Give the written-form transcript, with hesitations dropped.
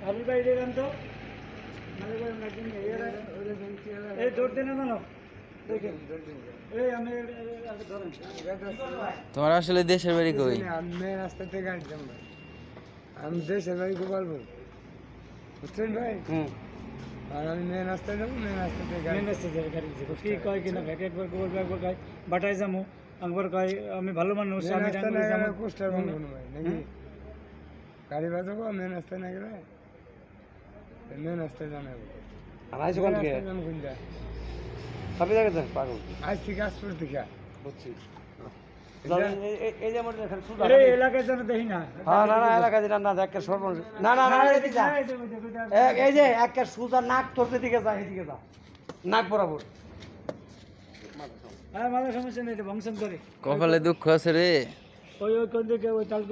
আবুল ভাই দেন তো এই দৌড় দেন না দেখেন এই আমি ধরেন তোমার আসলে দেশের বাড়ি কই? আমি রাস্তা থেকে আসলাম ভাই, আমি দেশের বাড়ি বলবো, বুঝছেন ভাই? আর আমি মেন রাস্তায় যাবো, মেন রাস্তা থেকে মেন রাস্তা থেকে গাড়ি দিছে কি কয় কিনা ভাই একবার বলবো একবার কয় বাটাই যামু একবার কয় আমি ভালো মানুষ আমি ডাঙ্গুলি যাবো পোস্টার বলবো না ভাই নাকি গাড়ি বাজাবো মেন রাস্তায় না গেলে মেন রাস্তায় জানাবো। আনাইছো কোন থেকে? সবই জায়গা যান পাগল। আজ থেকে আসপুর থেকে বুঝছি। এই যে আমাদের এখানে সুদা। আরে এলাকায় যেন দেখি না হ্যাঁ না না এলাকা দিনা না একটা সর্বন। না না না এদিকে যা। এই যে একটা সুদা নাক তোর দিকে যা এদিকে যা। নাক বরাবর। হ্যাঁ মাঝে সমস্যা নেই বংশন করে কপালে দুঃখ আছে রে। ওই কোন দিকে ওই তালকো